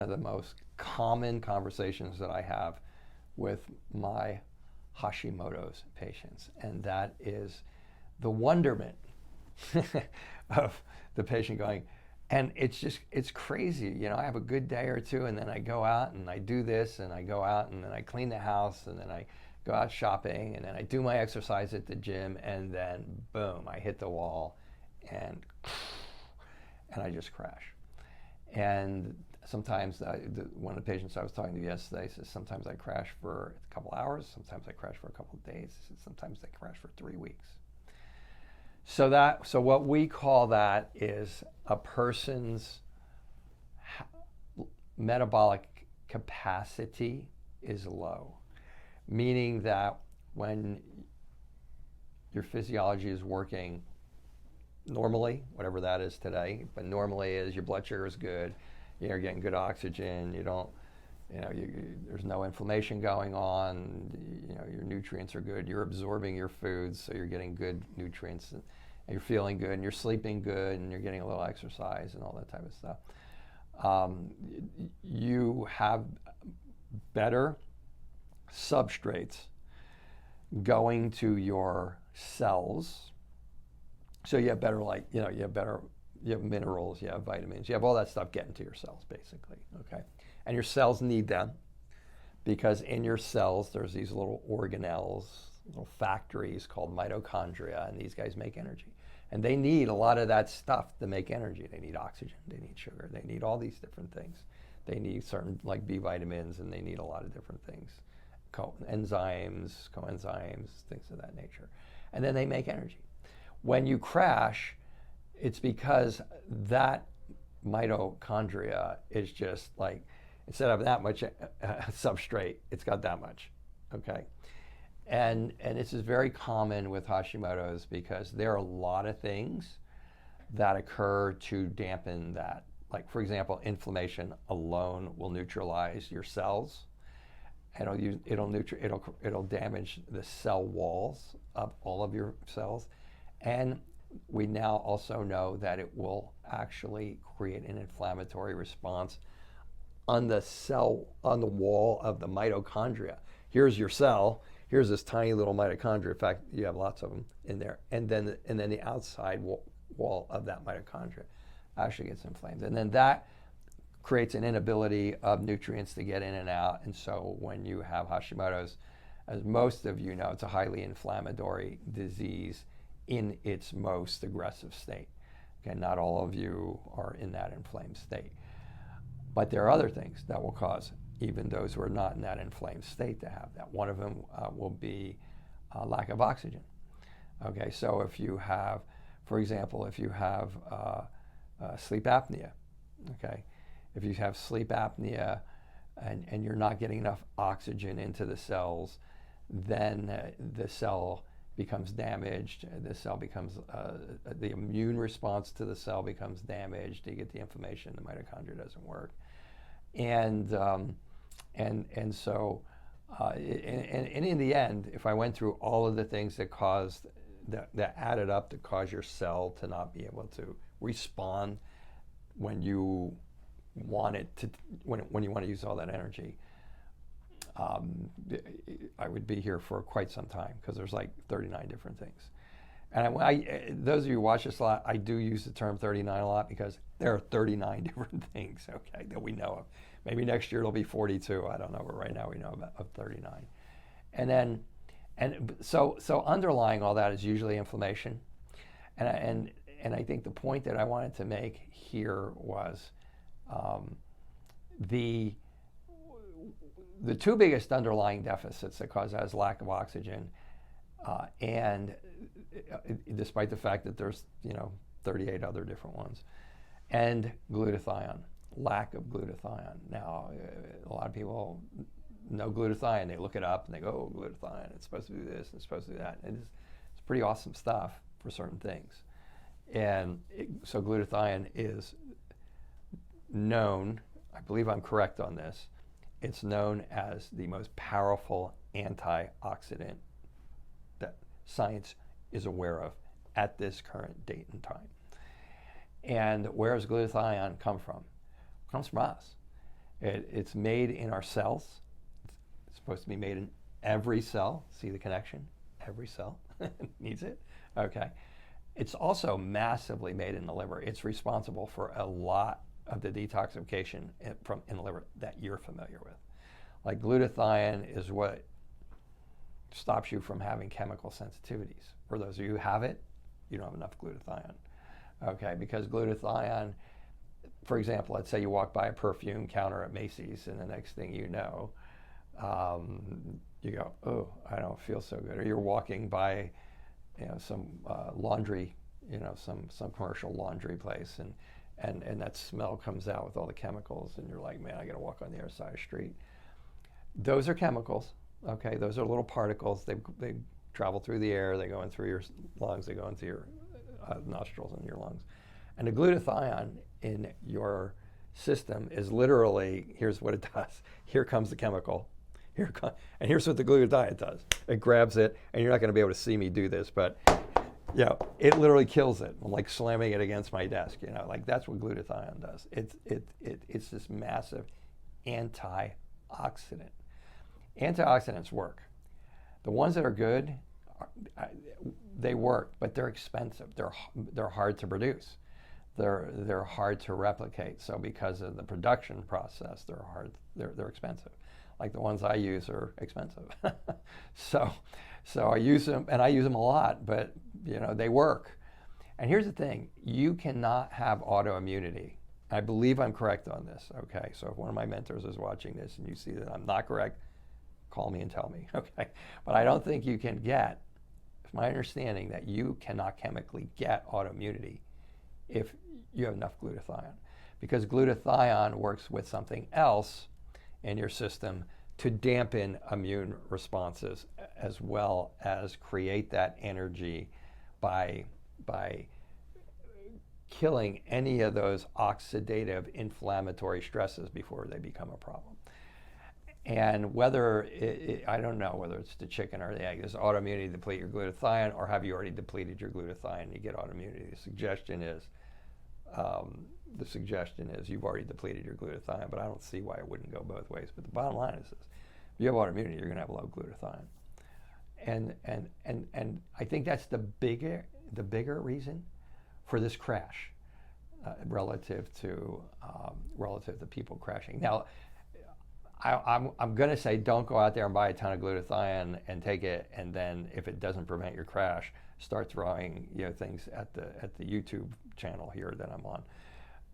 of the most common conversations that I have with my Hashimoto's patients, and that is the wonderment of the patient going, and it's crazy. You know, I have a good day or two, and then I go out and I do this, and I go out and then I clean the house, and then I go out shopping, and then I do my exercise at the gym, and then boom, I hit the wall, and I just crash. And sometimes one of the patients I was talking to yesterday says, sometimes I crash for a couple hours, sometimes I crash for a couple of days, sometimes I crash for 3 weeks. So what we call that is a person's metabolic capacity is low, meaning that when your physiology is working normally, whatever that is today, but normally is your blood sugar is good, you're getting good oxygen, there's no inflammation going on, your nutrients are good, you're absorbing your foods, so you're getting good nutrients, and you're feeling good, and you're sleeping good, and you're getting a little exercise and all that type of stuff. You have better substrates going to your cells. So you have better, you have minerals, you have vitamins, you have all that stuff getting to your cells, basically, okay? And your cells need them because in your cells, there's these little organelles, little factories called mitochondria, and these guys make energy. And they need a lot of that stuff to make energy. They need oxygen, they need sugar, they need all these different things. They need certain, like B vitamins, and they need a lot of different things. Enzymes, coenzymes, things of that nature. And then they make energy. When you crash, it's because that mitochondria is just like, instead of that much substrate, it's got that much, okay? And this is very common with Hashimoto's because there are a lot of things that occur to dampen that. Like, for example, inflammation alone will neutralize your cells. It'll damage the cell walls of all of your cells. And we now also know that it will actually create an inflammatory response on the wall of the mitochondria. Here's your cell. Here's this tiny little mitochondria. In fact, you have lots of them in there. And then the outside wall of that mitochondria actually gets inflamed. And then that creates an inability of nutrients to get in and out. And so when you have Hashimoto's, as most of you know, it's a highly inflammatory disease in its most aggressive state. Okay, not all of you are in that inflamed state. But there are other things that will cause even those who are not in that inflamed state to have that. One of them will be lack of oxygen. Okay, so if you have, for example, if you have sleep apnea, okay, if you have sleep apnea and you're not getting enough oxygen into the cells, then the cell becomes damaged, the cell becomes, the immune response to the cell becomes damaged, you get the inflammation, the mitochondria doesn't work. And so in the end, if I went through all of the things that caused, that added up to cause your cell to not be able to respond when you want it to, when you want to use all that energy, I would be here for quite some time because there's like 39 different things. And those of you who watch this a lot, I do use the term 39 a lot because there are 39 different things, okay, that we know of. Maybe next year it'll be 42. I don't know, but right now we know of 39. So underlying all that is usually inflammation. And I think the point that I wanted to make here was the two biggest underlying deficits that cause that is lack of oxygen, and despite the fact that there's 38 other different ones, and glutathione, lack of glutathione. Now, a lot of people know glutathione. They look it up and they go, oh, glutathione, it's supposed to do this, it's supposed to do that. And it's pretty awesome stuff for certain things. And so glutathione is known, I believe I'm correct on this, it's known as the most powerful antioxidant that science is aware of at this current date and time. And where does glutathione come from? It comes from us. It's made in our cells. It's supposed to be made in every cell. See the connection? Every cell needs it. Okay. It's also massively made in the liver. It's responsible for a lot of the detoxification in the liver that you're familiar with. Like glutathione is what stops you from having chemical sensitivities. For those of you who have it, you don't have enough glutathione. Okay, because glutathione, for example, let's say you walk by a perfume counter at Macy's and the next thing you know, you go, oh, I don't feel so good. Or you're walking by, some laundry, some commercial laundry place, and that smell comes out with all the chemicals, and you're like, man, I got to walk on the other side of the street. Those are chemicals, okay? Those are little particles. They travel through the air. They go in through your lungs. They go into your nostrils and your lungs. And the glutathione in your system is literally, here's what it does. Here comes the chemical. And here's what the glutathione does. It grabs it, and you're not going to be able to see me do this, but it literally kills it. I'm like slamming it against my desk, like that's what glutathione does. It's this massive antioxidant. Antioxidants work. The ones that are good, they work, but they're expensive. They're hard to produce. They're hard to replicate. So because of the production process, they're expensive. Like the ones I use are expensive. so I use them, and I use them a lot, but they work. And here's the thing, you cannot have autoimmunity. I believe I'm correct on this, okay? So if one of my mentors is watching this and you see that I'm not correct, call me and tell me, okay? But I don't think you can get, it's my understanding that you cannot chemically get autoimmunity if you have enough glutathione. Because glutathione works with something else in your system to dampen immune responses as well as create that energy by killing any of those oxidative inflammatory stresses before they become a problem. And whether, I don't know whether it's the chicken or the egg, does autoimmunity deplete your glutathione, or have you already depleted your glutathione and you get autoimmunity? The suggestion is you've already depleted your glutathione, but I don't see why it wouldn't go both ways. But the bottom line is this: if you have autoimmunity, you're going to have low glutathione, and I think that's the bigger reason for this crash relative to people crashing. Now, I'm going to say don't go out there and buy a ton of glutathione and take it, and then if it doesn't prevent your crash, start throwing things at the YouTube channel here that I'm on,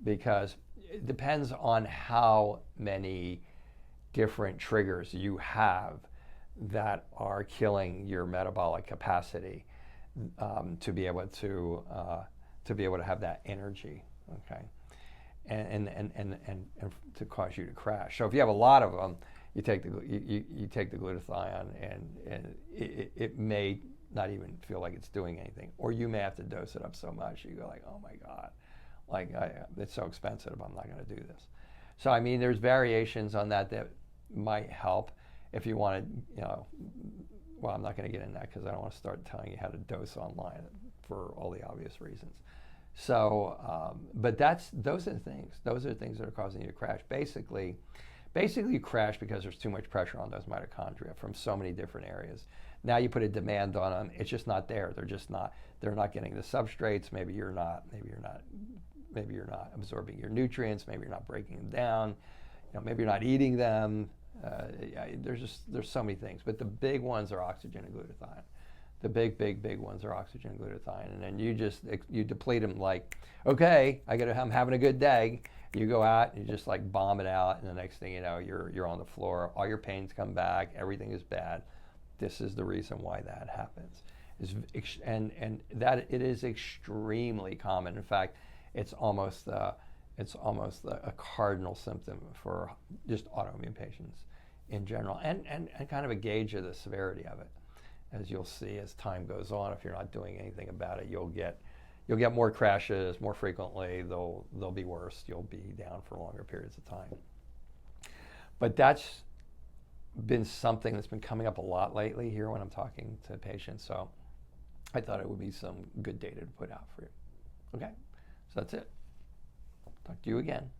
because it depends on how many different triggers you have that are killing your metabolic capacity to be able to have that energy, okay, and to cause you to crash. So if you have a lot of them, you take the glutathione, and it may not even feel like it's doing anything, or you may have to dose it up so much you go like, oh my God, like it's so expensive, I'm not going to do this. So I mean, there's variations on that might help if you want to, well, I'm not going to get into that because I don't want to start telling you how to dose online for all the obvious reasons. So, but those are the things. Those are the things that are causing you to crash. Basically you crash because there's too much pressure on those mitochondria from so many different areas. Now you put a demand on them, it's just not there. They're not getting the substrates. Maybe you're not absorbing your nutrients. Maybe you're not breaking them down. Maybe you're not eating them. There's so many things, but the big ones are oxygen and glutathione. The big ones are oxygen and glutathione, and then you deplete them like, okay, I'm having a good day. You go out and you just like bomb it out, and the next thing you know, you're on the floor. All your pains come back. Everything is bad. This is the reason why that happens. And that it is extremely common. In fact, it's almost a cardinal symptom for just autoimmune patients in general, and kind of a gauge of the severity of it. As you'll see as time goes on, if you're not doing anything about it, you'll get more crashes more frequently. They'll be worse. You'll be down for longer periods of time. But that's been something that's been coming up a lot lately here when I'm talking to patients. So I thought it would be some good data to put out for you. Okay, so that's it. Talk to you again.